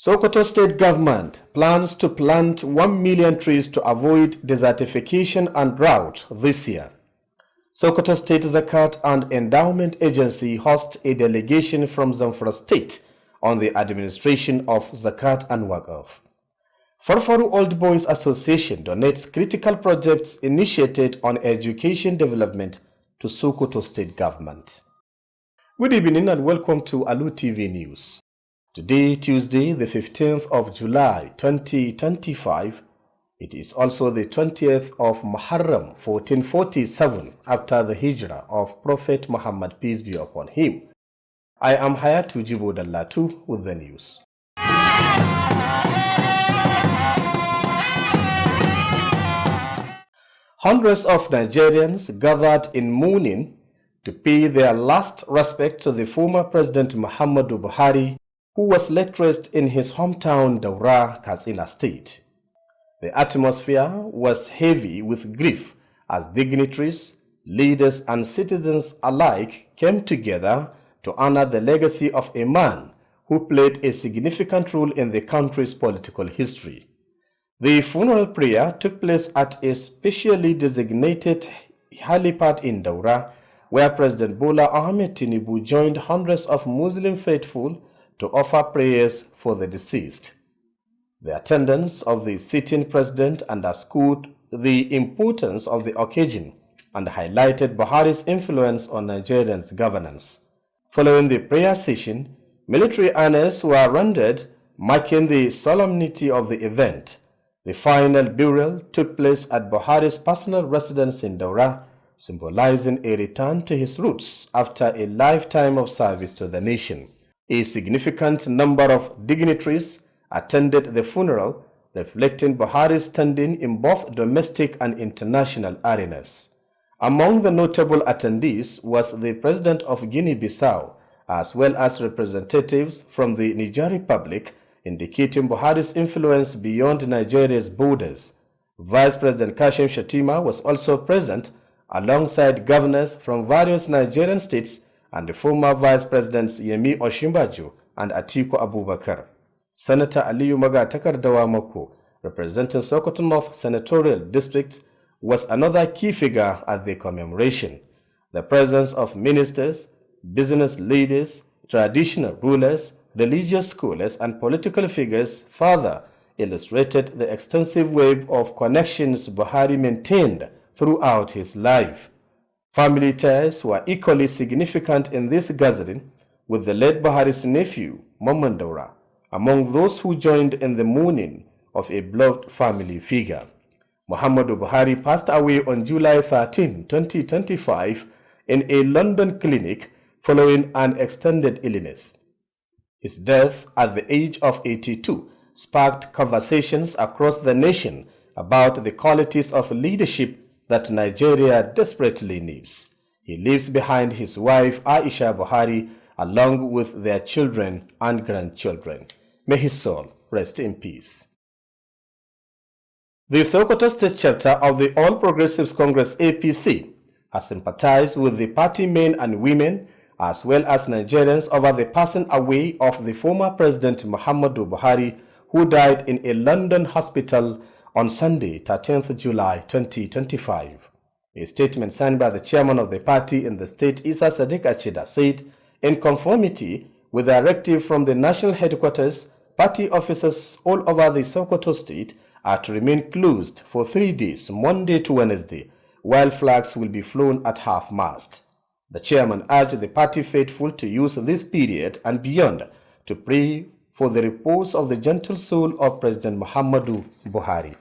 Sokoto State Government plans to plant 1 million trees to avoid desertification and drought this year. Sokoto State Zakat and Endowment Agency hosts a delegation from Zamfara State on the administration of Zakat and Waqf. Farfaru Old Boys Association donates critical projects initiated on education development to Sokoto State Government. Good evening and welcome to Alu TV News. Today, Tuesday, the 15th of July, 2025, it is also the 20th of Muharram, 1447, after the Hijrah of Prophet Muhammad, peace be upon him. I am Hayatu Jibo Dallatu with the news. Hundreds of Nigerians gathered in mourning to pay their last respect to the former President Muhammadu Buhari, who was laid to rest in his hometown Daura, Katsina State. The atmosphere was heavy with grief as dignitaries, leaders and citizens alike came together to honor the legacy of a man who played a significant role in the country's political history. The funeral prayer took place at a specially designated helipad in Daura, where President Bola Ahmed Tinubu joined hundreds of Muslim faithful to offer prayers for the deceased. The attendance of the sitting president underscored the importance of the occasion and highlighted Buhari's influence on Nigerians' governance. Following the prayer session, military honors were rendered, marking the solemnity of the event. The final burial took place at Buhari's personal residence in Daura, symbolizing a return to his roots after a lifetime of service to the nation. A significant number of dignitaries attended the funeral, reflecting Buhari's standing in both domestic and international arenas. Among the notable attendees was the President of Guinea-Bissau, as well as representatives from the Niger Republic, indicating Buhari's influence beyond Nigeria's borders. Vice President Kashim Shettima was also present, alongside governors from various Nigerian states and the former Vice Presidents Yemi Osinbajo and Atiku Abubakar. Senator Aliyu Takardawa Moko, representing Sokoto North Senatorial District, was another key figure at the commemoration. The presence of ministers, business leaders, traditional rulers, religious scholars, and political figures further illustrated the extensive web of connections Buhari maintained throughout his life. Family ties were equally significant in this gathering, with the late Buhari's nephew, Mamman Daura, among those who joined in the mourning of a beloved family figure. Muhammadu Buhari passed away on July 13, 2025, in a London clinic following an extended illness. His death at the age of 82 sparked conversations across the nation about the qualities of leadership that Nigeria desperately needs. He leaves behind his wife Aisha Buhari along with their children and grandchildren. May his soul rest in peace. The Sokoto State chapter of the All Progressives Congress APC has sympathized with the party men and women as well as Nigerians over the passing away of the former President Muhammadu Buhari, who died in a London hospital on Sunday, 13th July 2025. A statement signed by the chairman of the party in the state, Isa Sadiq Achida, said, in conformity with the directive from the national headquarters, party offices all over the Sokoto state are to remain closed for 3 days, Monday to Wednesday, while flags will be flown at half-mast. The chairman urged the party faithful to use this period and beyond to pray for the repose of the gentle soul of President Muhammadu Buhari.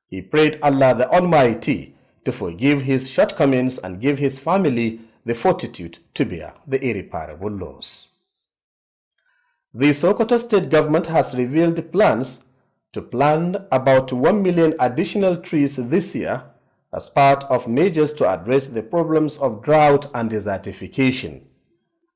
He prayed Allah the Almighty to forgive his shortcomings and give his family the fortitude to bear the irreparable loss. The Sokoto State government has revealed plans to plant about 1 million additional trees this year as part of measures to address the problems of drought and desertification.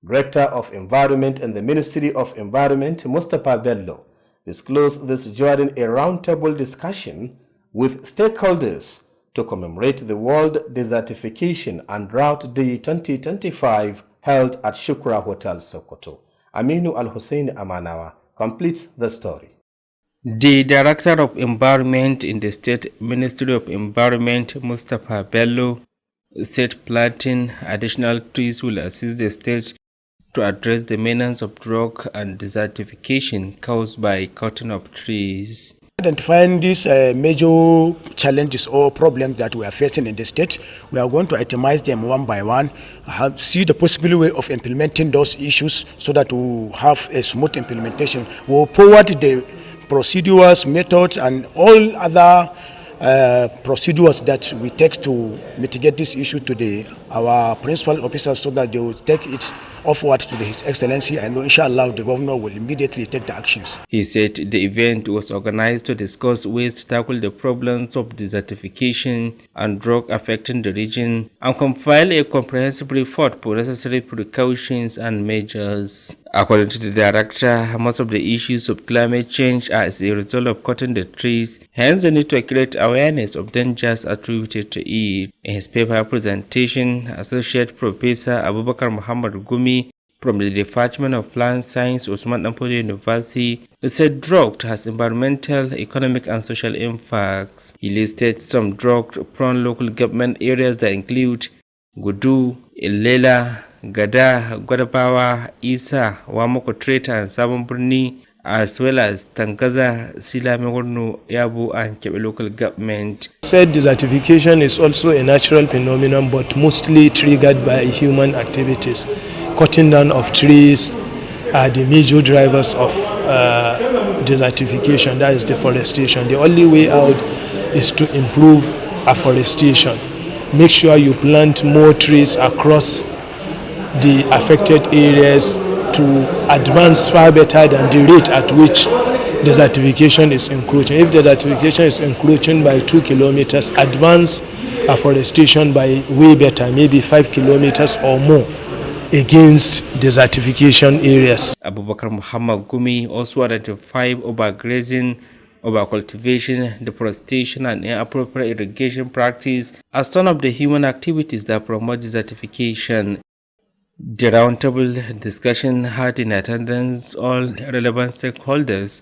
Director of Environment in the Ministry of Environment, Mustapha Bello, disclosed this during a roundtable discussion with stakeholders to commemorate the World Desertification and Drought Day 2025 held at Shukra Hotel, Sokoto. Aminu Al-Hussein Amanawa completes the story. The Director of Environment in the State Ministry of Environment, Mustapha Bello, said planting additional trees will assist the state to address the menace of drought and desertification caused by cutting of trees. Identifying these major challenges or problems that we are facing in the state, we are going to itemize them one by one, see the possible way of implementing those issues so that we have a smooth implementation. We will forward the procedures, methods, and all other procedures that we take to mitigate this issue to our principal officers so that they will take it forward to His Excellency, and inshallah the governor will immediately take the actions. He said the event was organized to discuss ways to tackle the problems of desertification and drought affecting the region and compile a comprehensive report for necessary precautions and measures. According to the director, most of the issues of climate change are as a result of cutting the trees, hence the need to create awareness of dangers attributed to it. In his paper presentation, Associate Professor Abubakar Muhammad Gumi from the Department of Plant Science, Usman Danfodio University, said drought has environmental, economic, and social impacts. He listed some drought-prone local government areas that include Gudu, Ilela, Gada, Gwadabawa, Isa, Wamoko Treta, and Sabon Birni, as well as Tangaza, Silamegorno, Yabu, and Kebe local government. Said desertification is also a natural phenomenon, but mostly triggered by human activities. Cutting down of trees are the major drivers of desertification, that is deforestation. The only way out is to improve afforestation. Make sure you plant more trees across the affected areas to advance far better than the rate at which desertification is encroaching. If desertification is encroaching by 2 kilometers, advance afforestation by way better, maybe 5 kilometers or more, against desertification areas. Abubakar Muhammad Gumi also identified overgrazing, overcultivation, deforestation, and inappropriate irrigation practice as some of the human activities that promote desertification. The roundtable discussion had in attendance all relevant stakeholders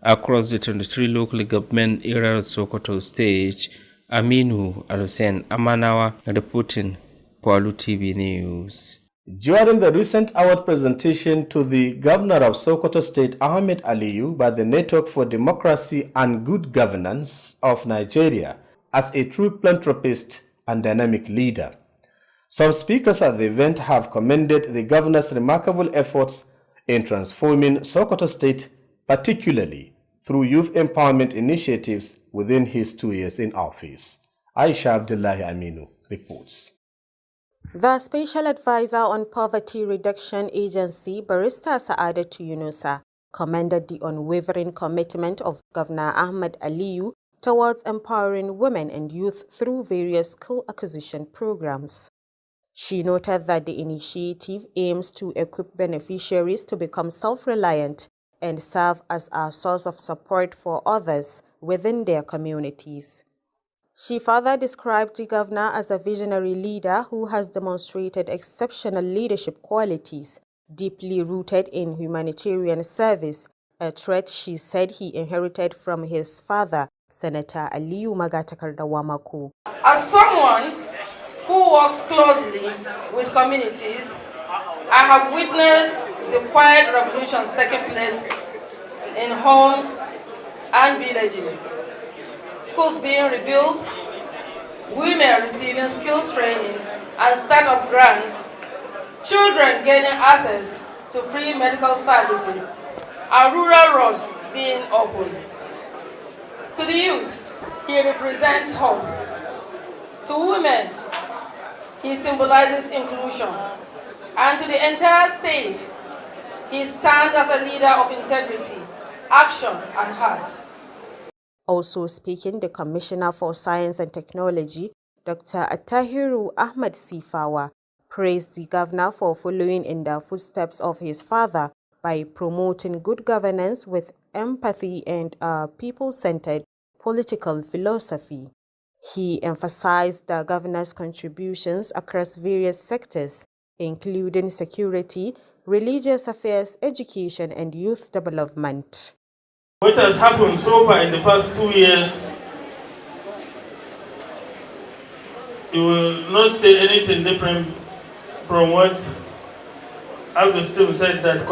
across the 23 local government areas of Sokoto State. Aminu Alusen Amanawa reporting for Alu TV News. During the recent award presentation to the Governor of Sokoto State, Ahmed Aliyu, by the Network for Democracy and Good Governance of Nigeria as a true philanthropist and dynamic leader, some speakers at the event have commended the governor's remarkable efforts in transforming Sokoto State, particularly through youth empowerment initiatives within his 2 years in office. Aisha Abdullahi Aminu reports. The Special Advisor on Poverty Reduction Agency, Barrister Sa'adatu Yunusa, commended the unwavering commitment of Governor Ahmed Aliyu towards empowering women and youth through various skill acquisition programs. She noted that the initiative aims to equip beneficiaries to become self-reliant and serve as a source of support for others within their communities. She further described the governor as a visionary leader who has demonstrated exceptional leadership qualities, deeply rooted in humanitarian service, a trait she said he inherited from his father, Senator Aliyu Magatakarda Wamako. As someone who works closely with communities, I have witnessed the quiet revolutions taking place in homes and villages. Schools being rebuilt, women receiving skills training and startup grants, children gaining access to free medical services, and rural roads being opened. To the youth, he represents hope. To women, he symbolizes inclusion. And to the entire state, he stands as a leader of integrity, action, and heart. Also speaking, the Commissioner for Science and Technology, Dr. Attahiru Ahmad Sifawa, praised the governor for following in the footsteps of his father by promoting good governance with empathy and a people-centered political philosophy. He emphasized the governor's contributions across various sectors, including security, religious affairs, education, and youth development. What has happened so far in the past 2 years, you will not say anything different from what Augustine said, that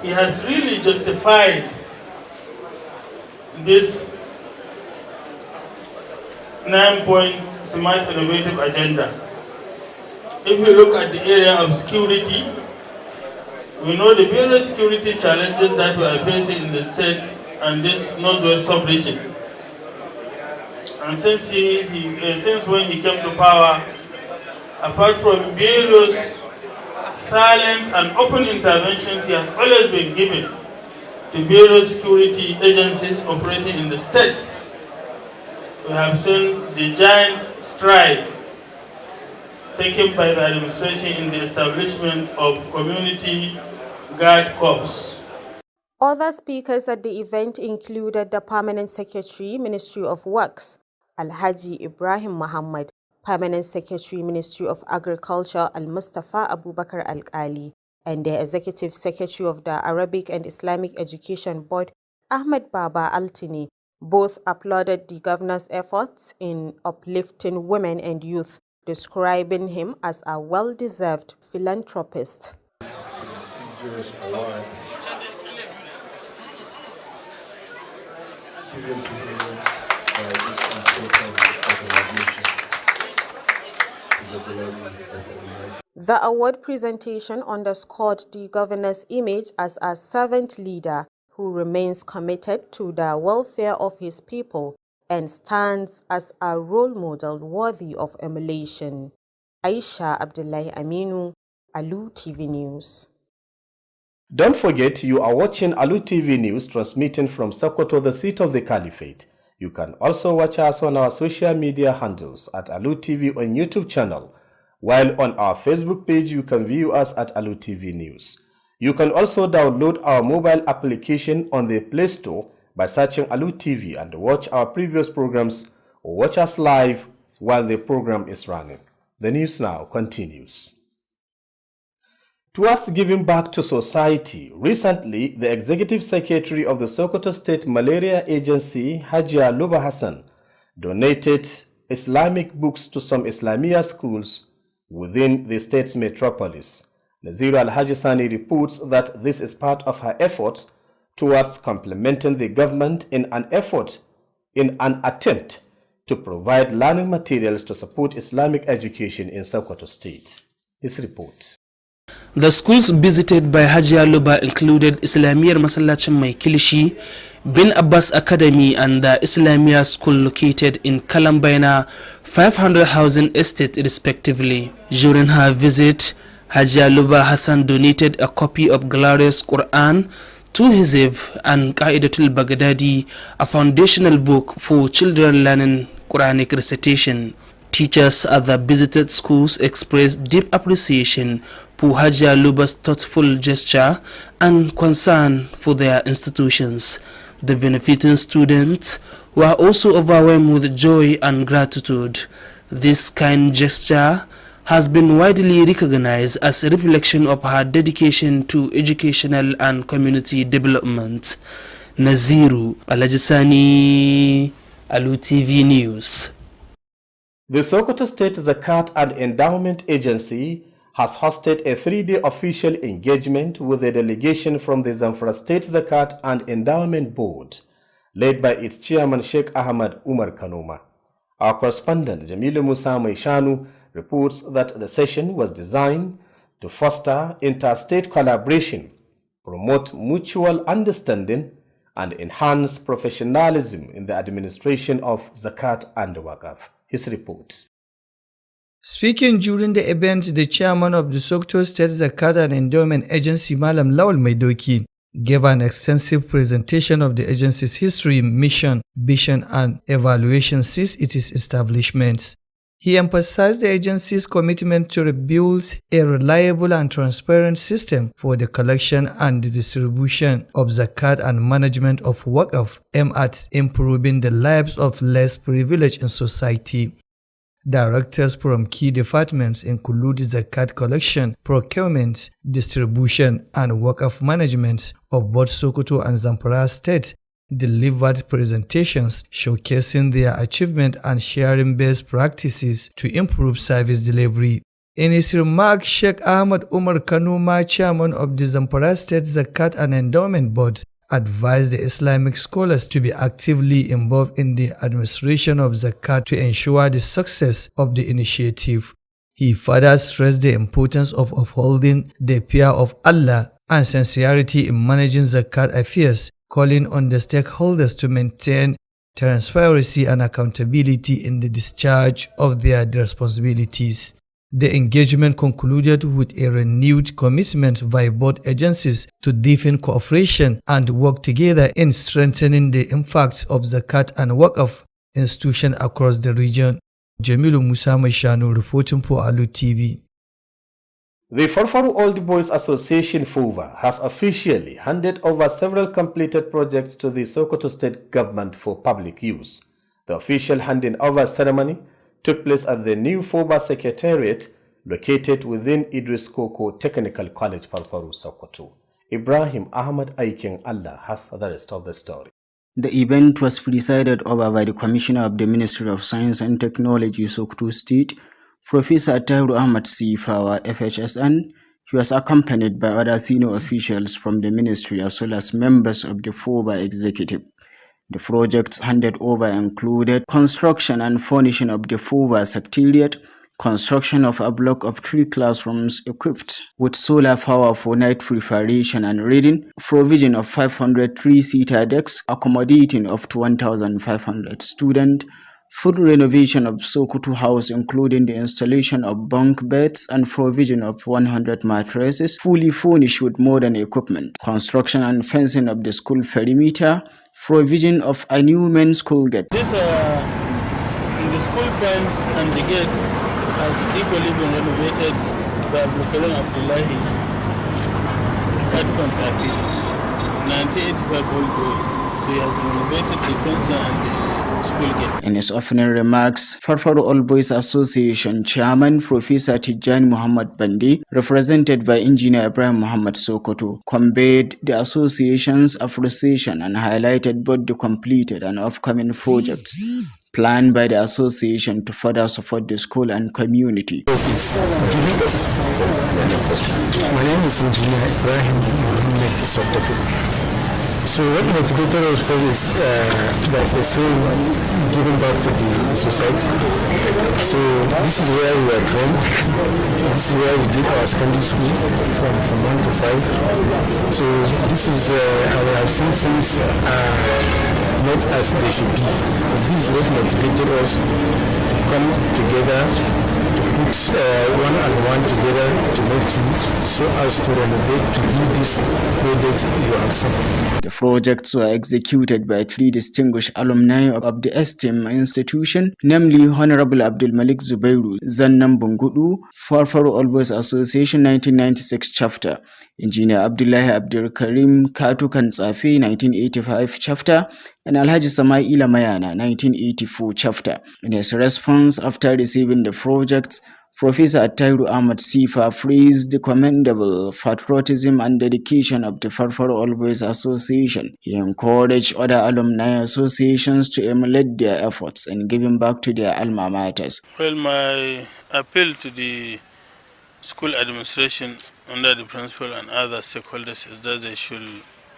he has really justified this 9-point smart innovative agenda. If we look at the area of security, we know the various security challenges that we are facing in the state and this Northwest sub-region. And since when he came to power, apart from various silent and open interventions he has always been given to various security agencies operating in the state, we have seen the giant stride taken by the administration in the establishment of community guard corps. Other speakers at the event included the Permanent Secretary, Ministry of Works, Alhaji Ibrahim Muhammad, Permanent Secretary, Ministry of Agriculture, Al-Mustafa Abubakar Al-Qali, and the Executive Secretary of the Arabic and Islamic Education Board, Ahmed Baba Altini. Both applauded the governor's efforts in uplifting women and youth, describing him as a well-deserved philanthropist. The award presentation underscored the governor's image as a servant leader who remains committed to the welfare of his people and stands as a role model worthy of emulation. Aisha Abdullahi Aminu, Alu TV News. Don't forget, you are watching Alu TV News transmitting from Sokoto, the seat of the Caliphate. You can also watch us on our social media handles at Alu TV on YouTube channel, while on our Facebook page you can view us at Alu TV News. You can also download our mobile application on the Play Store by searching Alu TV and watch our previous programs or watch us live while the program is running. The news now continues. Towards giving back to society, recently the Executive Secretary of the Sokoto State Malaria Agency, Hajia Luba Hassan, donated Islamic books to some Islamia schools within the state's metropolis. Naziru Al-Haji Sani reports that this is part of her efforts towards complementing the government in an attempt to provide learning materials to support Islamic education in Sokoto State. His report. The schools visited by Hajia Luba included Islamiyar Masallacin Mai Kilishi, Bin Abbas Academy and the Islamiyya School located in Kalambaina 500 housing estate respectively. During her visit, Hajia Luba Hassan donated a copy of Glorious Quran, 2 Hizib and Qa'idatul Baghdadi, a foundational book for children learning Quranic recitation. Teachers at the visited schools expressed deep appreciation for Hajia Luba's thoughtful gesture and concern for their institutions. The benefiting students were also overwhelmed with joy and gratitude. This kind gesture has been widely recognized as a reflection of her dedication to educational and community development. Naziru Al-Haji Sani, Alu TV News. The Sokoto State Zakat and Endowment Agency has hosted a 3-day official engagement with a delegation from the Zamfara State Zakat and Endowment Board, led by its chairman Sheikh Ahmad Umar Kanoma. Our correspondent Jamilu Musa Maishanu reports that the session was designed to foster interstate collaboration, promote mutual understanding, and enhance professionalism in the administration of Zakat and Waqf. His report. Speaking during the event, the chairman of the Sokoto State Zakat and Endowment Agency, Malam Lawal Maidoki, gave an extensive presentation of the agency's history, mission, vision, and evaluation since its establishment. He emphasized the agency's commitment to rebuild a reliable and transparent system for the collection and the distribution of zakat and management of waqf aimed at improving the lives of less privileged in society. Directors from key departments include zakat collection, procurement, distribution, and Waqf management of both Sokoto and Zamfara states delivered presentations showcasing their achievement and sharing best practices to improve service delivery. In his remarks, Sheikh Ahmad Umar Kanuma, chairman of the Zamfara State Zakat and Endowment Board, advised the Islamic scholars to be actively involved in the administration of zakat to ensure the success of the initiative. He further stressed the importance of upholding the fear of Allah and sincerity in managing zakat affairs, calling on the stakeholders to maintain transparency and accountability in the discharge of their responsibilities. The engagement concluded with a renewed commitment by both agencies to deepen cooperation and work together in strengthening the impacts of zakat and Waqf institutions across the region. Jamilu Musa Maishanu reporting for Alu TV. The Farfaru Old Boys Association FOVA has officially handed over several completed projects to the Sokoto State Government for public use. The official handing over ceremony took place at the new FOVA Secretariat located within Idris Koko Technical College, Farfaru, Sokoto. Ibrahim Ahmad Aikin Allah has the rest of the story. The event was presided over by the Commissioner of the Ministry of Science and Technology, Sokoto State, Professor Tahiru Ahmad Sifawa, FHSN. He was accompanied by other senior officials from the ministry as well as members of the FOVA executive. The projects handed over included construction and furnishing of the FOVA secretariat, construction of a block of 3 classrooms equipped with solar power for night preparation and reading, provision of 500 3-seater decks accommodating up to 1,500 students, full renovation of Sokoto House including the installation of bunk beds and provision of 100 mattresses fully furnished with modern equipment, construction and fencing of the school perimeter, provision of a new men's school gate. The school fence and the gate has equally been renovated by Abdul Abdullahi Kadkons Abi, 1985 old boy. So he has renovated the fence and the school gate. In his opening remarks, Farfaru All Boys Association Chairman Professor Tijani Muhammad Bandi, represented by Engineer Ibrahim Muhammad Sokoto, conveyed the association's appreciation and highlighted both the completed and upcoming projects planned by the association to further support the school and community. My name is Engineer Ibrahim Muhammad Sokoto. So what motivated us first is there's a saying giving back to the society. So this is where we were trained. This is where we did our secondary school from 1 to 5. So this is how I have seen things not as they should be. This is what motivated us to come together, to put one and one together to make two, so as to renovate, to do this project you have seen. The projects were executed by 3 distinguished alumni of the esteemed institution, namely Honorable Abdul Malik Zubairu Zannam Bungudu, Farfaru All Boys Association 1996 chapter, Engineer Abdullahi Abdul Karim Katukan Safi 1985 chapter, and Alhaji Samaila Mayana 1984 chapter. In his response after receiving the projects, Professor Tahiru Ahmad Sifa praised the commendable patriotism and dedication of the Farfaru All Boys Association. He encouraged other alumni associations to emulate their efforts in giving back to their alma maters. Well, my appeal to the school administration under the principal and other stakeholders is that they should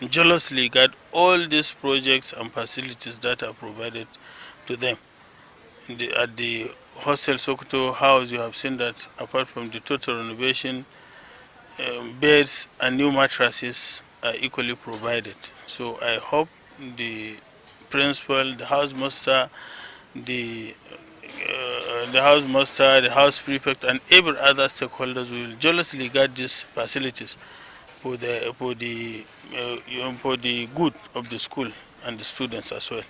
jealously guard all these projects and facilities that are provided to them. At the Hostel Sokoto House, you have seen that apart from the total renovation, beds and new mattresses are equally provided. So I hope the principal, the house master, the house prefect, and every other stakeholders will jealously guard these facilities for the good of the school and the students as well.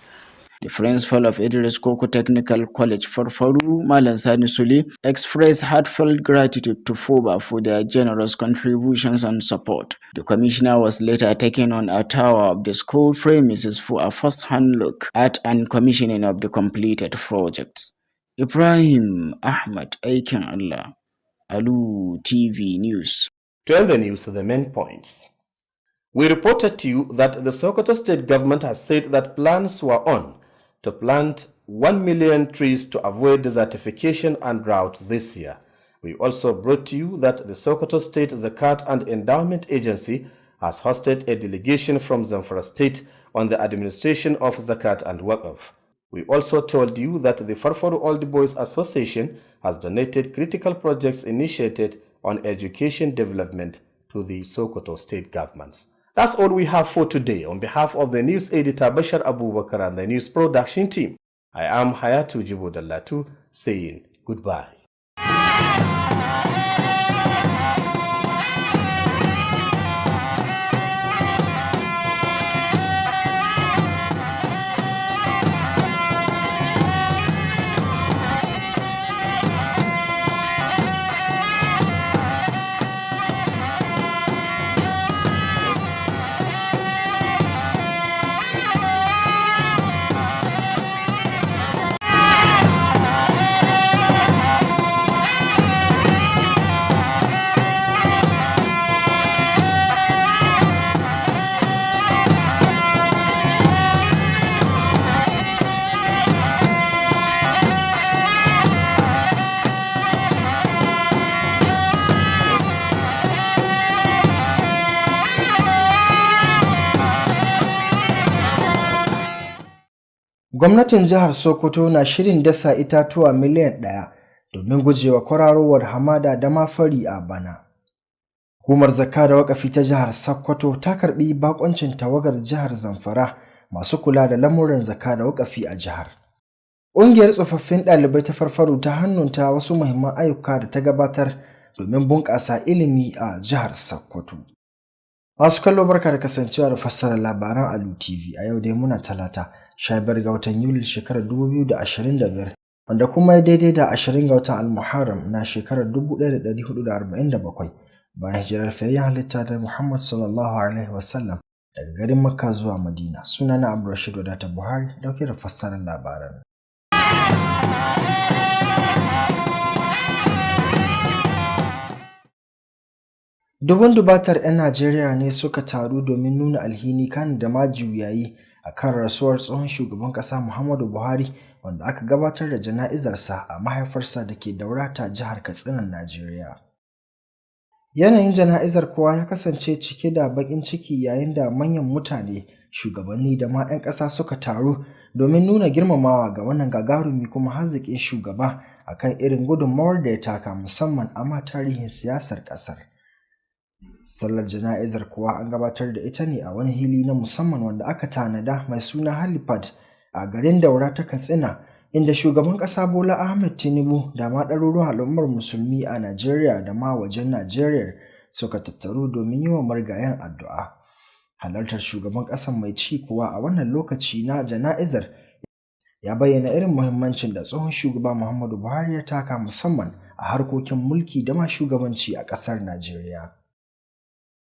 The principal of Idris Koko Technical College, Farfaru, Malan Sani Suli, expressed heartfelt gratitude to FOVA for their generous contributions and support. The commissioner was later taken on a tour of the school premises for a first-hand look at and commissioning of the completed projects. Ibrahim Ahmad aikin Allah, Alu TV News. To end the news, the main points. We reported to you that the Sokoto state government has said that plans were on to plant 1 million trees to avoid desertification and drought this year. We also brought to you that the Sokoto State Zakat and Endowment Agency has hosted a delegation from Zamfara State on the administration of Zakat and Waqf. We also told you that the Farfaru Old Boys Association has donated critical projects initiated on education development to the Sokoto state governments. That's all we have for today. On behalf of the news editor Bashar Abubakar and the news production team, I am Hayatu Jibodallatu saying goodbye. Gwamnatin jihar Sokoto na shirin dasa itatuwa miliyan 1 domin gujewa kwararowar hamada da ma fari a bana. Hukumar Zakka da Waƙafi ta jihar Sokoto ta karbi bakoncin tawagar jihar Zamfara masu kula da lamuran zakka da waƙafi a jihar. Ƙungiyar tsofaffin ɗalibai ta Farfaru ta hannunta wasu muhimman ayyuka da ta gabatar domin bunƙasa ilimi a jihar Sokoto. Masu kallo barka da kasancewa da fassarar labaran Alu TV a yau dai muna Talata 15 ga watan Yuli shekarar 2025 wanda kuma ya daidai da 20 ga watan Al-Muharram na shekarar 1447 bayan hijirar fiyayyen halitta da Muhammad sallallahu alaihi wasallam daga garin Makka zuwa Madina. Sunana Abdulrashid Wadata Buhari dauke da fassarar labaran. Dubun dubatar 'yan Najeriya ne suka taru domin nuna alhini kan da ma juyayi a kan rasuwar tsohon shugaban ƙasa Muhammadu Buhari wanda aka gabatar da jana'izarsa a mahaifarsa da ke Daurata jihar Katsinan Najeriya. Yanayin jana'izar kuwa ya kasance cike da baƙin ciki yayin da manyan mutane, shugabanni da ma 'yan ƙasa suka taru domin nuna girmamawa ga wannan gagarumi kuma haziƙin shugaba akan irin gudunmawar da ya taka musamman a ma tarihin siyasar ƙasar. Sallar jana'izar kuwa an gabatar da ita ne a wani hili na musamman wanda aka tanada mai suna Helipad a garin Daura ta Katsina, inda shugaban ƙasa Bola Ahmed Tinubu da ma ɗaruruwan al'ummar musulmi a Najeriya da ma wajen Najeriya suka tattaru domin yi wa marigayen addu'a. Halartar shugaban ƙasar mai ci kuwa a wannan lokaci na jana'izar ya bayyana irin muhimmancin da tsohon shugaba Muhammadu Buhari ya taka musamman a harkokin mulki da ma shugabanci a ƙasar Najeriya.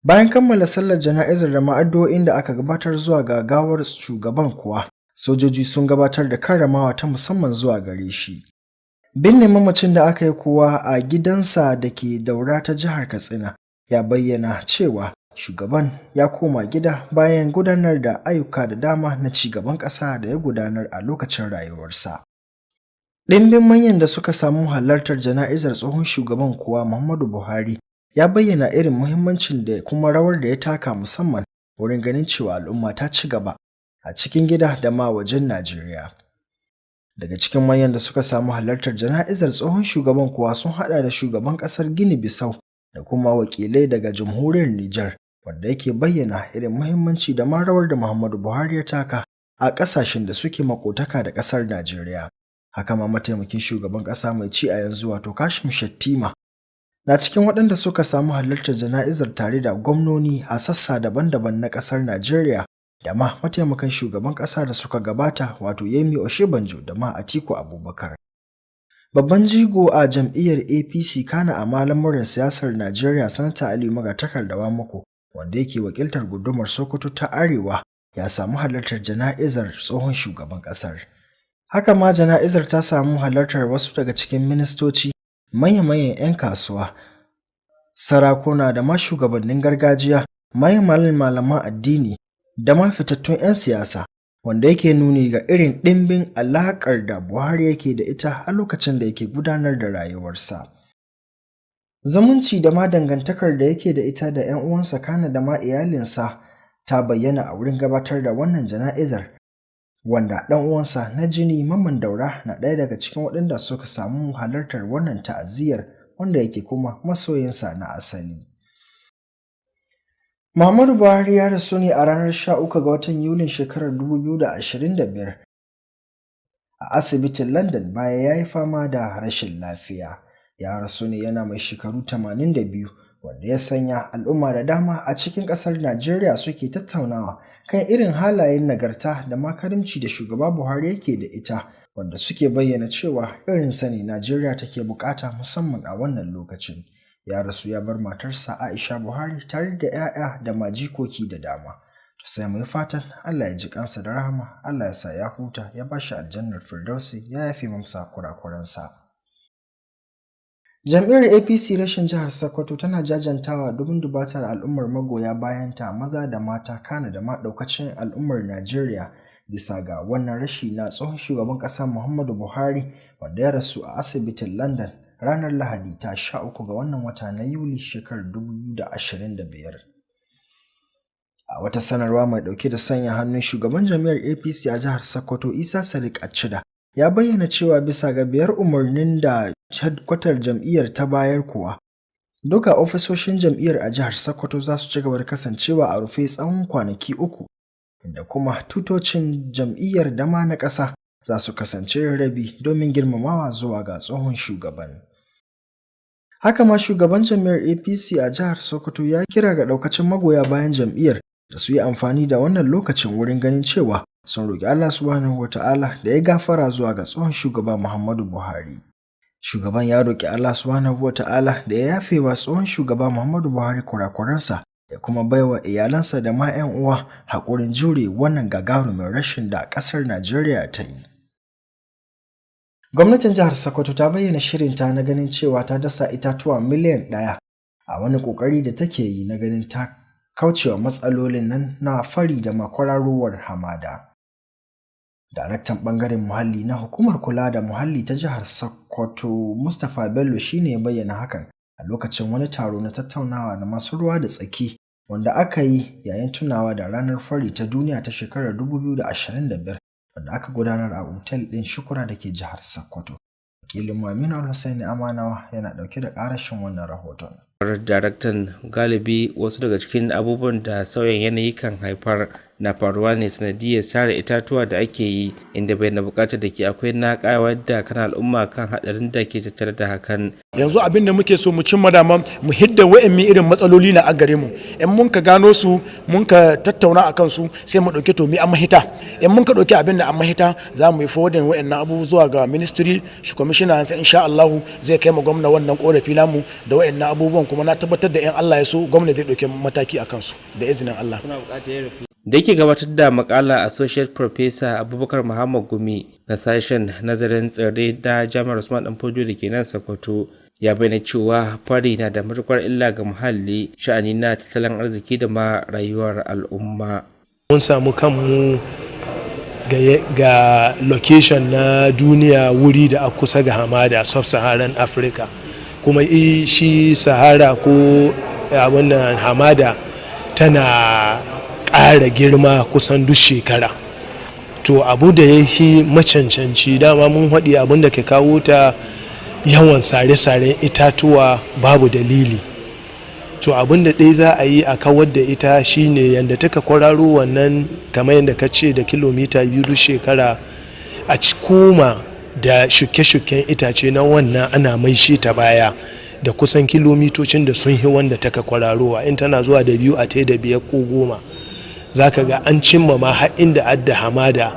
Bayan kammala sallar jana'izar da ma'addu'o'in da aka gabatar zuwa ga gawar shugaban kuwa, sojoji sun gabatar da karramawa ta musamman zuwa gare shi. Binne mamacin da aka yi kuwa a gidansa da ke Daura ta jihar Katsina ya bayyana cewa shugaban ya koma gida bayan gudanar da ayyuka da dama na ci gaban ƙasa da ya gudanar a lokacin rayuwarsa. Ɗimbin manyan da suka samu halartar jana'izar tsohon shugaban kuwa Muhammadu Buhari ya bayyana irin muhimmancin da kuma rawar da ya taka musamman wurin ganin cewa al'umma ta ci gaba a cikin gida da ma wajen Najeriya. Daga cikin manyan da suka samu halartar jana'izar tsohon shugaban kuwa sun haɗa da shugaban ƙasar Gini Bisau da kuma wakilai daga jamhuriyar Nijar, wanda yake bayyana irin muhimmanci da ma rawar da Muhammadu Buhari ya taka a ƙasashen da suke makotaka da ƙasar Najeriya. Haka ma mataimakin shugaban ƙasa mai ci a yanzu wato Kashim Shettima na cikin waɗanda suka samu halartar jana'izar tare da gwamnoni a sassa daban-daban na ƙasar Najeriya da ma mataimakan shugaban ƙasa da suka gabata wato Yemi Oshibanjo da ma Atiku Abubakar. Babban jigo a jam'iyyar APC kana a lamuran siyasar Najeriya Sanata Aliyu Magatakarda Muku, wanda yake wakiltar gundumar Sokoto ta Arewa, ya samu halartar jana'izar tsohon shugaban ƙasar. Haka ma jana'izar ta samu halartar wasu daga cikin ministoci, manya-manyan 'yan kasuwa, sarakuna da ma shugabannin gargajiya, malaman addini da ma fitattun 'yan siyasa, wanda yake nuni ga irin ɗimbin alaƙar da Buhari yake da ita a lokacin da yake gudanar da rayuwarsa. Zumunci da ma dangantakar da yake da ita da 'yan uwansa kana da ma iyalinsa ta bayyana a wurin gabatar da wannan jana'izar, wanda ɗan uwansa na jini Mamman Daura na ɗaya daga cikin waɗanda suka samu halartar wannan ta'aziyyar, wanda yake kuma masoyinsa na asali. Muhammadu Buhari ya rasu ne a ranar 13 ga watan Yulin shekarar 2025 a asibitin London bayan ya yi fama da rashin lafiya. Ya rasu ne yana mai shekaru 82, wanda ya sanya al'umma da dama a cikin ƙasar Najeriya suke tattaunawa kan irin halayen nagarta da makarimci da shugaba Buhari yake da ita, wanda suke bayyana cewa irinsa ne Najeriya take bukata musamman a wannan lokacin. Ya rasu ya bar matarsa Aisha Buhari tare da 'ya'ya da majikoki da dama. Sai mu yi fatan Allah ya ji kansa da rahama, Allah ya sa ya huta, ya bashi aljannar Firdausi, ya yafe masa kurakuransa. Jam'iyyar APC rashin jihar Sokoto tana jajantawa dubun dubatar al'ummar magoya bayanta maza da mata kana da ma daukacin al'ummar Najeriya bisa ga wannan rashi na tsohon shugaban ƙasa Muhammadu Buhari, wanda ya rasu a asibitin London ranar Lahadi ta 13 ga wannan wata na Yuli shekarar 2025. A wata sanarwa mai dauke da sanya hannun shugaban jam'iyyar APC a jihar Sokoto Isa Sadiq Acida ya bayyana cewa bisa ga biyar umarnin da headquarter jam'iyyar ta bayar kuwa, duka ofisoshin jam'iyyar a jihar Sokoto za su ci gaba da kasancewa a rufe tsawon kwanaki 3, inda kuma tutocin jam'iyyar da ma na ƙasa za su kasance rabi domin girmamawa zuwa ga tsohon shugaban. Haka ma shugaban jam'iyyar APC a jihar Sokoto ya kira ga daukacin magoya bayan jam'iyyar da su yi amfani da wannan lokacin wurin ganin cewa sun roƙi Allah subhanahu wata'ala da ya gafara zuwa ga tsohon shugaba Muhammadu Buhari. Shugaban ya roƙi Allah subhanahu wata'ala da ya yafe wa tsohon shugaba Muhammadu Buhari kurakuransa, ya kuma baiwa iyalansa da ma 'yan uwa haƙurin jure wannan gagarumin rashin da ƙasar Najeriya ta yi. Gwamnatin jihar Sokoto ta bayyana shirinta na ganin cewa ta dasa itatuwa miliyan 1 a wani ƙoƙari da take yi na ganin ta kaucewa matsalolin nan na fari da makwararowar hamada. Daraktan ɓangaren muhalli na hukumar kula da muhalli ta jihar Sokoto Mustapha Bello shine ya bayyana hakan a lokacin wani taro na tattaunawa da masu ruwa da tsaki wanda aka yi yayin tunawa da ranar fari ta duniya ta shekarar 2025 wanda aka gudanar a otel ɗin Shukura da ke jihar Sokoto. Wakilin Aminu Al-Hussein Amanawa yana ɗauke da ƙarashin wannan rahoton. Daraktan, galibi wasu daga cikin abubuwan da sauyin yanayi kan haifar na faruwa ne sanadiyar sare itatuwa da ake yi, inda bai na bukatar da ke akwai na kayawar da kan al'umma kan hadarin da ke tattare da hakan. Yanzu abin da muke so mu cimma dama mu hidda wa'annan irin matsaloli na a gare mu, in mun ka gano su mun ka tattauna akan su sai mu dauke to mi an mahita, in mun ka dauki abin da an mahita za mu yi forwarding wa'annan abubuwa zuwa ga ministry shi commissioner, sai insha Allah zai kai mu gwamna wannan korafi namu da wa'annan abubuwan, kuma na tabbatar da in Allah ya so gwamna zai dauke mataki akan su da izinin Allah. Da yake gabatar da makala, Associate Professor Abubakar Muhammad Gumi na sashen nazarin tsirrai na Jami'ar Usman Danfodio da ke nan Sokoto ya bayyana cewa fari na da matukar illa ga muhalli, sha'ani na tattalin arziki da ma rayuwar al'umma. Mun samu kanmu ga location na duniya, wuri da a kusa ga hamada sub-Saharan Africa, kuma shi Sahara ko wannan hamada tana ƙara girma kusan duk shekara. To abu da ya yi macancanci, dama mun haɗi abin da ke kawo ta yawan sare-saren itatuwa babu dalili. To abin da ɗaya za a yi a kawar da ita shine yadda taka kwararo wannan, kamar yadda ka ce, da kilomita 2 duk shekara, a koma da shuke-shuken itace na wannan ana mai shi ta baya da kusan kilomitocin da sun yi wanda taka kwararowa, in tana zuwa da 2 a tai da 5 ko 10. za ka ga an cimma ma har inda adda hamada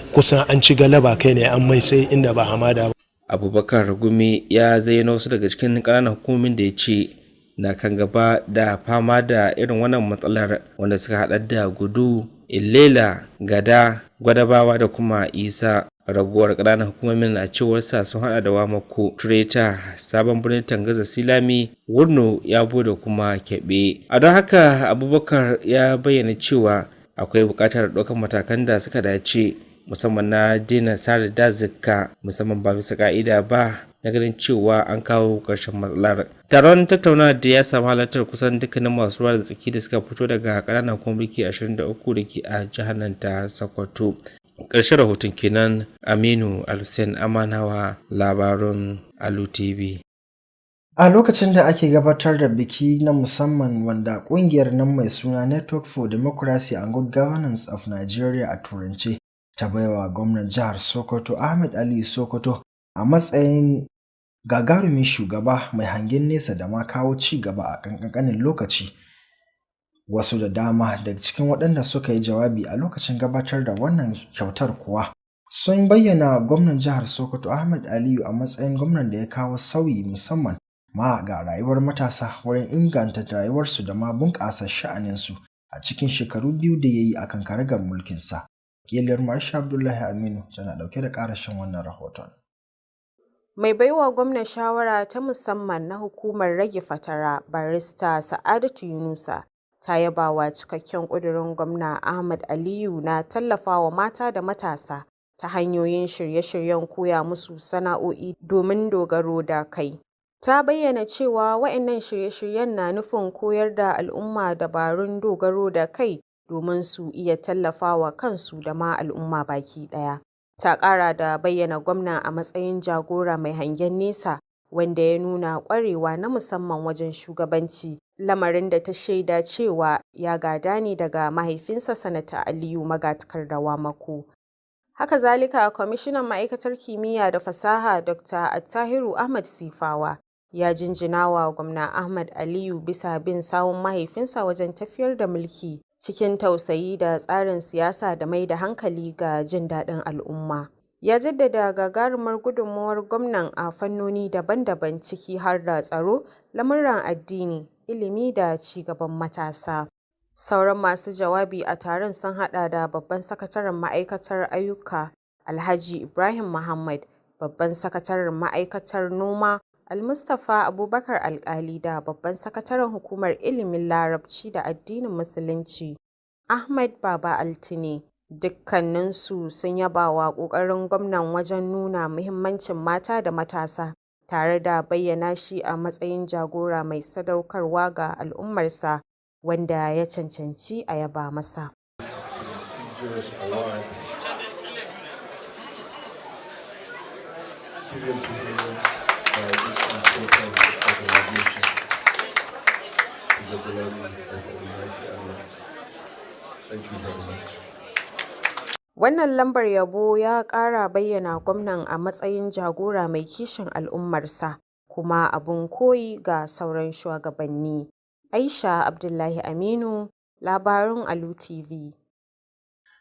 kusan an ci galaba kai ne an mai sai inda ba hamada ba. Abubakar Gumi ya zayyana wasu daga cikin ƙananan hukumomin da ya ce na kan gaba da fama da irin wannan matsalar, wanda suka haɗa da Gudu, Ilela, Gada, Gwadabawa da kuma Isa. Raguwar ƙananan hukumomin a cewar sa sun hada da Wamako, Tureta, Sabon Birnin, Tangaza, Silami, Wurno, Yabo da kuma Kebe. A don haka Abubakar ya bayyana cewa akwai buƙatar ɗaukar matakan da suka dace, musamman na daina sare dazuzzuka, musamman ba bisa ka'ida ba, na ganin cewa an kawo ƙarshen matsalar. Taron tattaunawa da ya samu halartar kusan dukkanin masu ruwa da tsaki da suka fito daga ƙananan hukumomi 23 da ke a jihar nan ta Sokoto. Ƙarshen rahoton kenan. Aminu Alhussein Amanawa, labarun Alu TV. A lokacin da ake gabatar da biki na musamman wanda kungiyar nan mai suna Network for Democracy and Good Governance of Nigeria a turance ta baiwa gwamnan jihar Sokoto Ahmed Ali Sokoto a matsayin gagarumin shugaba mai hangen nesa da ma kawo ci gaba a kankanin lokaci. Wasu da dama daga cikin waɗanda suka yi jawabi a lokacin gabatar da wannan kyautar kuwa sun bayyana gwamnan jihar Sokoto Ahmed Aliyu a matsayin gwamnan da ya kawo sauyi musamman ma ga rayuwar matasa wurin inganta rayuwarsu da ma bunƙasa sha'aninsu a cikin shekaru 2 da ya yi a kan karagar mulkinsa. Wakiliyar Maisha Abdullahi Aminu tana ɗauke da ƙarashin wannan rahoton. Mai baiwa gwamnan shawara ta musamman na hukumar rage fatara, barista Sa'adatu Yunusa, ta yaba wa cikakken ƙudurin gwamna Ahmed Aliyu na tallafawa mata da matasa ta hanyoyin shirye-shiryen koya musu sana'o'i domin dogaro da kai. Ta bayyana cewa waɗannan shirye-shiryen na nufin koyar da al'umma dabarun dogaro da kai domin su iya tallafawa kansu da ma al'umma baki ɗaya. Ta ƙara da bayyana gwamna a matsayin jagora mai hangen nesa wanda ya nuna ƙwarewa na musamman wajen shugabanci, lamarin da ta shaida cewa ya gada ne daga mahaifinsa Sanata Aliyu Magatakarda Wamako. Haka zalika, Kwamishinan Ma'aikatar Kimiyya da Fasaha Dr. Attahiru Ahmad Sifawa ya jinjina wa gwamna Ahmed Aliyu bisa bin sawun mahaifinsa wajen tafiyar da mulki cikin tausayi da tsarin siyasa da mai da hankali ga jin daɗin al'umma. Ya jaddada gagarumar gudunmawar gwamnan a fannoni daban-daban ciki har da tsaro, lamuran addini, ilimi da ci gaban matasa. Sauran masu jawabi a taron sun haɗa da Babban Sakataren Ma'aikatar Ayyuka Alhaji Ibrahim Muhammad, Babban Sakataren Ma'aikatar Noma Almustapha Abubakar Alƙali da Babban Sakataren Hukumar Ilimin Larabci da Addinin Musulunci Ahmad Baba Altine. Dukkaninsu sun yaba wa ƙoƙarin gwamnan wajen nuna muhimmancin mata da matasa, tare da bayyana shi a matsayin jagora mai sadaukarwa ga al'ummarsa wanda ya cancanci a yaba masa. Wannan lambar yabo ya ƙara bayyana gwamnan a matsayin jagora mai kishin al'ummarsa kuma abin koyi ga sauran shugabanni. Aisha Abdullahi Aminu, labarun Alu TV.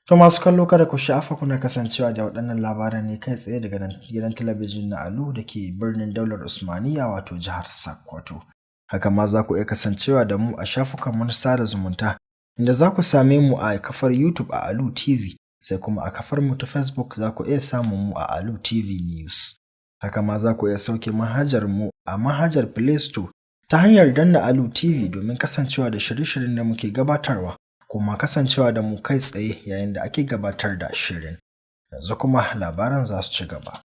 To masu kallo kada ku sha'afa kuna kasancewa da waɗannan labaran ne kai tsaye daga gidan talabijin na Alu da ke birnin daular Usmaniya wato jihar Sokoto. Haka ma za ku iya kasancewa da mu a shafukanmu na sada zumunta inda za ku same mu a kafar YouTube a Alu TV, sai kuma a kafar mu ta Facebook za ku iya samun mu a Alu TV News. Haka ma za ku iya sauke manhajar mu a manhajar Play Store ta hanyar danna Alu TV domin kasancewa da shirye-shiryen da muke gabatarwa, kuma kasancewa da mu kai tsaye yayin da ake gabatar da shirin. Yanzu kuma labaran za su ci gaba.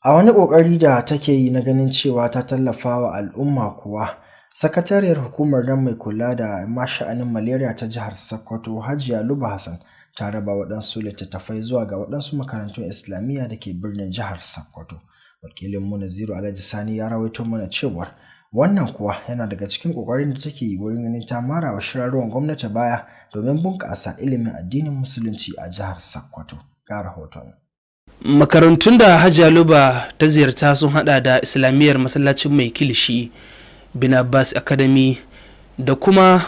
A wani ƙoƙari da take yi na ganin cewa ta tallafa wa al'umma kuwa, sakatariyar hukumar nan mai kula da sha'anin malaria ta jihar Sokoto Hajiya Luba Hassan ta raba waɗansu littattafai zuwa ga waɗansu makarantun Islamiyya da ke birnin jihar Sokoto. Wakilinmu Naziru Alhaji Sani ya rawaito mana cewar wannan kuwa yana daga cikin ƙoƙarin da take yi wurin ganin ta mara wa shirarruwan gwamnati baya domin bunƙasa ilimin addinin musulunci a jihar Sokoto. Ga rahoton. Makarantun da Hajiya Luba ta ziyarta sun hada da Islamiyyar Masallacin Mai Kilishi, Bin Abbas Academy da kuma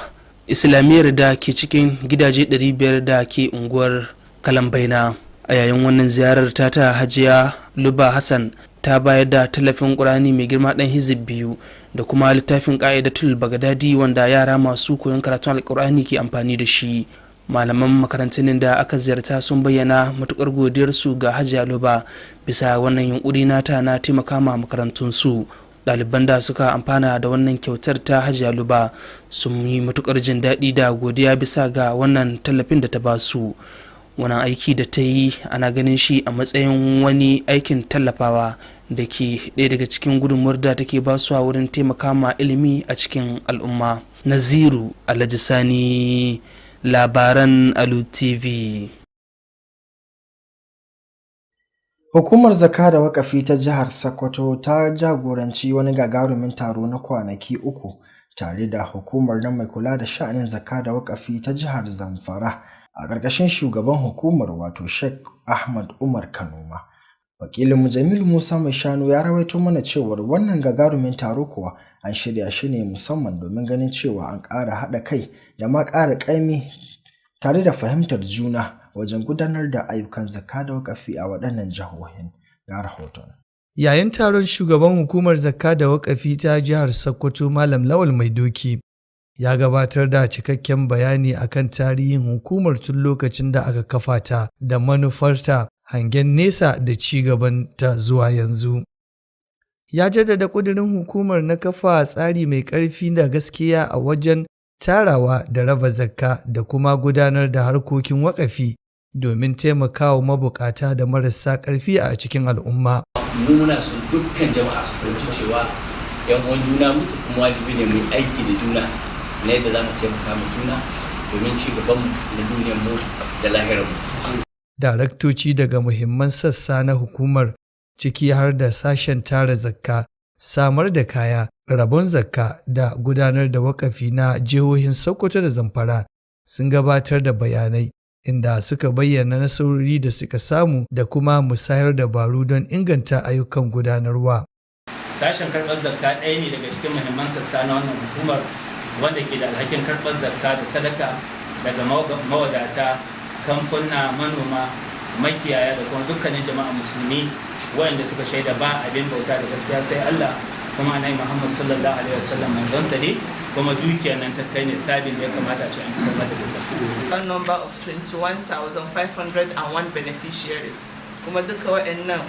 Islamiyyar da ke cikin gidaje 500 da ke unguwar Kalambaina. A yayin wannan ziyarar ta Hajiya Luba Hassan ta bayar da tallafin Qur'ani mai girma ɗan hizib 2 da kuma littafin Qa'idatul Bagdadi wanda yara masu koyon karatun Alƙur'ani ke amfani da shi. Malaman makarantun da aka ziyarta sun bayyana matukar godiyarsu ga Hajiya Luba bisa wannan yunkuri nata na taimaka ma makarantunsu. Ɗaliban da suka amfana da wannan kyautar ta Hajiya Luba sun yi matukar jin daɗi da godiya bisa ga wannan tallafin da ta ba su. Wannan aiki da ta yi ana ganin shi a matsayin wani aikin tallafawa da ke ɗaya daga cikin gudunmuwar da take ba su a wurin taimaka ma ilimi a cikin al'umma. Naziru Alhaji Sani, labaran Alu TV. Hukumar Zakka da Waƙafi ta jihar Sokoto ta jagoranci wani gagarumin taro na kwanaki 3 tare da hukumar nan mai kula da sha'anin zakka da waƙafi ta jihar Zamfara a ƙarƙashin shugaban hukumar wato Sheikh Ahmad Umar Kanoma. Wakilinmu Jamilu Musa Mai Shanu ya rawaito mana cewar wannan gagarumin taro kuwa an shirya shi ne musamman domin ganin cewa an ƙara haɗa kai da ma ƙara ƙaimi tare da fahimtar juna wajen gudanar da ayyukan zakka da waƙafi a waɗannan jihohin. Ga rahoton. Yayin taron shugaban hukumar zakka da waƙafi ta jihar Sokoto Malam Lawal Mai Doki ya gabatar da cikakken bayani akan tarihin hukumar tun lokacin da aka kafa ta da manufarta, hangen nesa da ci gabanta zuwa yanzu. Ya jaddada ƙudurin hukumar na kafa tsari mai ƙarfi da gaskiya a wajen tarawa da raba zakka da kuma gudanar da harkokin waƙafi domin taimakawa mabukata da marasa ƙarfi a cikin al'umma. Mu muna son dukkan jama'a su fahimci cewa 'yan uwan juna muke, kuma wajibi ne mu yi aiki da juna na yadda za mu taimaka ma juna domin ci gabanmu da duniyarmu da lahirarmu. Daraktoci daga muhimman sassa na hukumar ciki har da sashen tara zakka, samar da kaya, rabon zakka da gudanar da waƙafi na jihohin Sokoto da Zamfara sun gabatar da bayanai inda suka bayyana nasarori da suka samu da kuma musayar dabaru don inganta ayyukan gudanarwa. Sashen karɓar zakka ɗaya ne daga cikin muhimman sassa na wannan hukumar wanda ke da alhakin karɓar zakka da sadaka daga mawadata, kamfuna, manoma, makiyaya da kuma dukkanin jama'a musulmi waɗanda suka shaida ba abin bauta da gaskiya sai Allah, kuma annabi Muhammad sallallahu alaihi wasallam manzonsa ne, kuma dukiyar nan ta kai ne sabin da ya kamata a ce an fitar mata da zakka. A number of 21,501 beneficiaries, kuma duka waɗannan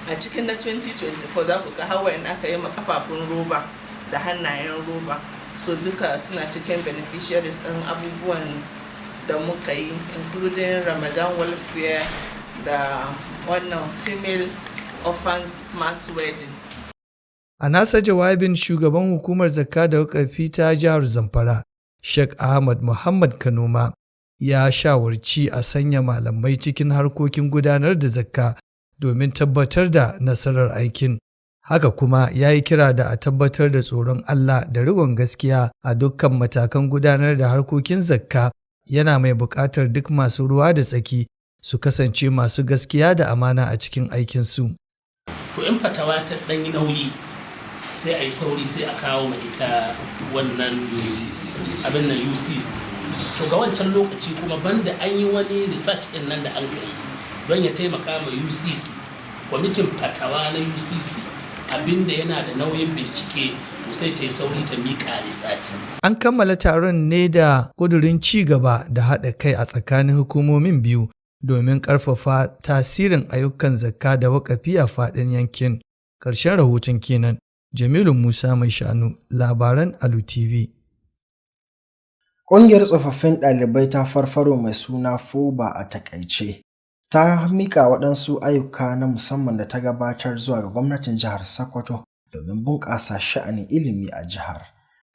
a cikin na 2024 za ku ga hawa in aka yi makafafun roba da hannayen roba, so duka suna cikin beneficiaries ɗin abubuwan da muka yi, including Ramadan welfare da wannan female orphans mass wedding. A nasa jawabin shugaban hukumar zakka da waƙafi ta jihar Zamfara, Sheikh Ahmad Muhammad Kanoma ya shawarci a sanya malamai cikin harkokin gudanar da zakka domin tabbatar da nasarar aikin. Haka kuma ya yi kira da a tabbatar da tsoron Allah da riƙon gaskiya a dukkan matakan gudanar da harkokin zakka, yana mai buƙatar duk masu ruwa da tsaki su kasance masu gaskiya da amana a cikin aikinsu. To in fatawa ta ɗan yi nauyi sai a yi sauri sai a kawo ma ita wannan abin nan UCC. To ga wancan lokaci kuma banda an yi wani research ɗin nan da an kai don ya taimaka ma UCC, kwamitin fatawa na UCC abinda yana da nauyin bincike sai ta yi sauri ta miƙa research. An kammala taron ne da ƙudurin ci gaba da haɗa kai a tsakanin hukumomin biyu domin ƙarfafa tasirin ayyukan zakka da waƙafi a faɗin yankin. Ƙarshen rahoton kenan. Jamilu Musa Mai Shanu, labaran Alu TV. Ƙungiyar tsofaffin ɗalibai ta Farfaro mai suna FOBA a takaice ta miƙa waɗansu ayyuka na musamman da ta gabatar zuwa ga gwamnatin jihar Sokoto domin bunƙasa sha'anin ilimi a jihar.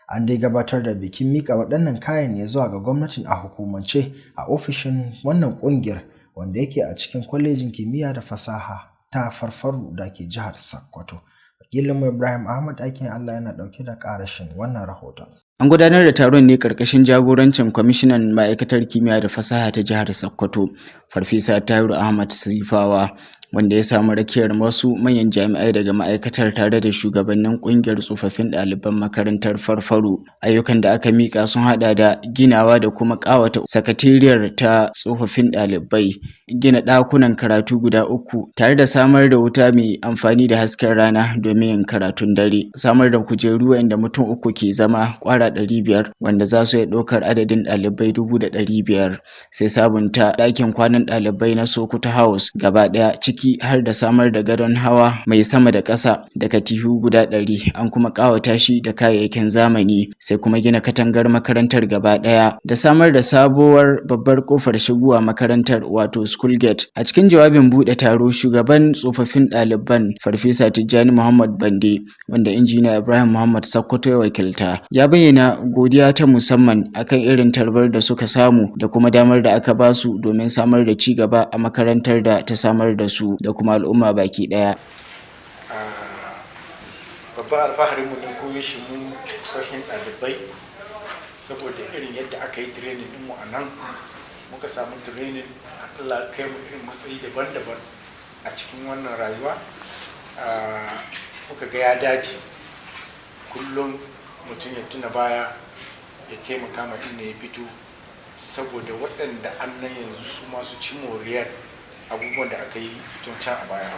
An dai gabatar da bikin miƙa waɗannan kayan ne zuwa ga gwamnatin a hukumance a ofishin wannan ƙungiyar wanda yake a cikin kwalejin kimiyya da fasaha ta Farfaro da ke jihar Sokoto. Wakilinmu Ibrahim Ahmad Aikin Allah yana ɗauke da ƙarashin wannan rahoton. An gudanar da taron ne ƙarƙashin jagorancin kwamishinan ma'aikatar kimiyya da fasaha ta jihar Sokoto, Farfesa Tahiru Ahmad Sifawa, wanda ya samu rakiyar wasu manyan jami'ai daga ma'aikatar tare da shugabannin ƙungiyar tsofaffin ɗaliban makarantar Farfaro. Ayyukan da aka mika sun hada da ginawa da kuma ƙawata sakatariyar ta tsofaffin ɗalibai, gina ɗakunan karatu guda 3 tare da samar da wuta mai amfani da hasken rana domin yin karatun dare, samar da kujeru inda mutum 3 ke zama, ƙwara 500 wanda za su iya ɗaukar adadin ɗalibai 500,000, sai sabunta ɗakin kwanan ɗalibai na Sokoto House gaba ɗaya ciki har da samar da gadon hawa mai sama da ƙasa da katifu guda 100, an kuma ƙawata shi da kayayyakin zamani, sai kuma gina katangar makarantar gaba ɗaya da samar da sabuwar babbar kofar shigowa makarantar wato school gate. A cikin jawabin buɗe taro, shugaban tsofaffin ɗaliban Farfesa Tijjani Muhammad Bande, wanda injiniya Ibrahim Muhammad Sakkwato ya wakilta, ya bayyana godiya ta musamman akan irin tarbar da suka samu da kuma damar da aka basu domin samar da ci gaba a makarantar da ta samar da su da kuma al'umma baki ɗaya. Babban alfaharinmu ne koyo shi mu tsohin ɗalibai, saboda irin yadda aka yi training ɗinmu a nan, muka samu training Allah kai mu irin matsayi daban-daban a cikin wannan rayuwa. Muka ga ya dace kullum mutum ya tuna baya ya taimaka ma inda ya fito, saboda waɗanda annan yanzu su masu ci moriyar abubuwan da aka yi tun can a baya.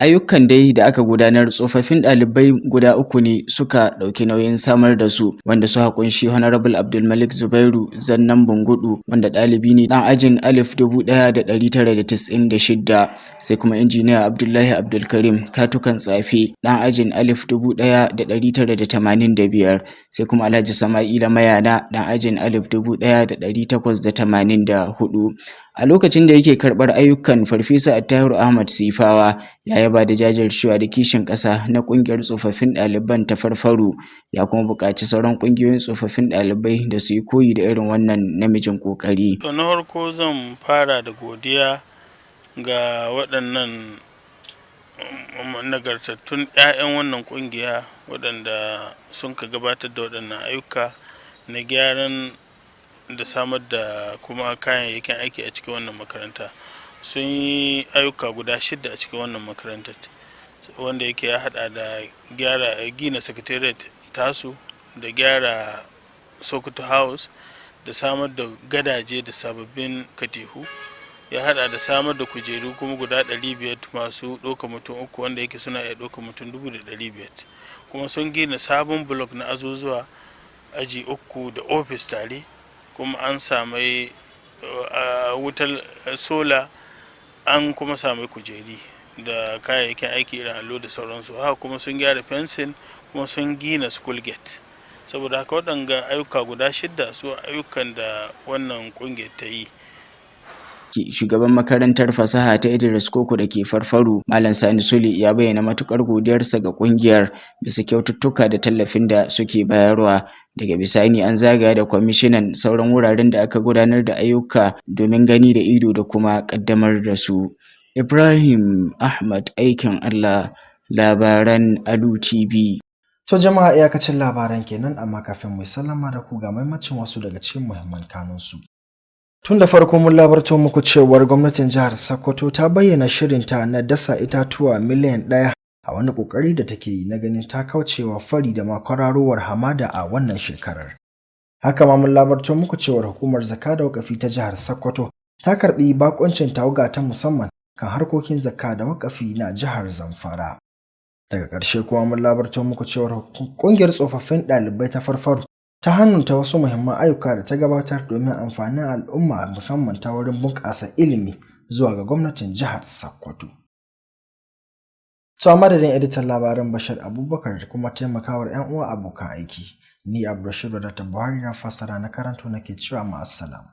Ayyukan dai da aka gudanar, tsofaffin ɗalibai guda 3 ne suka ɗauki nauyin samar da su, wanda suka kunshi Honorable Abdulmalik Zubairu Zannan Bungudu, wanda ɗalibi ne ɗan ajin 1996, sai kuma Injiniya Abdullahi Abdulkarim Katukan Tsafe ɗan ajin 1985, sai kuma Alhaji Sama'ila Mayana ɗan ajin 1884. A lokacin da yake karɓar ayyukan, Farfesa Attahiru Ahmad Sifawa ya yaba da jajircewa da kishin ƙasa na ƙungiyar tsofaffin ɗaliban ta Farfaru, ya kuma buƙaci sauran ƙungiyoyin tsofaffin ɗalibai da su yi koyi da irin wannan namijin ƙoƙari. Na farko zan fara da godiya ga waɗannan nagartattun 'ya'yan wannan ƙungiya waɗanda sun ka gabatar da waɗannan ayyuka na gyaran da samar da kuma kayayyakin aiki a cikin wannan makaranta. Sun yi ayyuka guda 6 a cikin wannan makarantar, wanda yake ya hada da gina secretariat tasu, da gyara Sokoto House, da samar da gadaje da sababbin katihu, ya hada da samar da kujeru kuma guda 500 masu ɗauka mutum 3, wanda yake suna iya ɗauka mutum 500,000, kuma sun gina sabon block na azuzuwa aji 3 da office tare, kuma an samai wutar sola, an kuma samai kujeri da kayayyakin aiki irin allo da sauransu. Haka kuma sun gyara fensin, kuma sun gina school gate. Saboda haka waɗanga ayyuka guda 6 su ayyukan da wannan ƙungiyar ta yi. Shugaban makarantar fasaha ta Idris Koko da ke Farfaru, Malam Sani Sule, ya bayyana matukar godiyarsa ga kungiyar bisa kyaututtuka da tallafin da suke bayarwa. Daga bisani an zagaya da kwamishinan sauran wuraren da aka gudanar da ayyuka domin gani da ido da kuma kaddamar da su. Ibrahim Ahmad, aikin Allah, labaran Alu Tv. To jama'a, iyakacin labaran kenan, amma kafin mu sallama da ku ga maimacin wasu daga cikin muhimman kanunsu. Tun da farko mun labarto muku cewar gwamnatin jihar Sokoto ta bayyana shirinta na dasa itatuwa miliyan 1 a wani kokari da take yi na ganin ta kaucewa fari da makwararowar hamada a wannan shekarar. Haka ma mun labarto muku cewar hukumar zakka da wakafi ta jihar Sokoto ta karbi bakoncin tawaga ta musamman kan harkokin zakka da wakafi na jihar Zamfara. Daga ƙarshe kuma mun labarto muku cewar ƙungiyar tsofaffin ɗalibai ta Farfaru ta hannunta wasu muhimman ayyuka da ta gabatar domin amfanin al'umma, musamman ta wurin bunƙasa ilimi zuwa ga gwamnatin jihar Sokoto. To a madadin editan labaran Bashir Abubakar da kuma taimakawar 'yan uwa abokan aiki, ni Abdulrashid da Buhari na fassara na karanto nake cewa ma'assalam.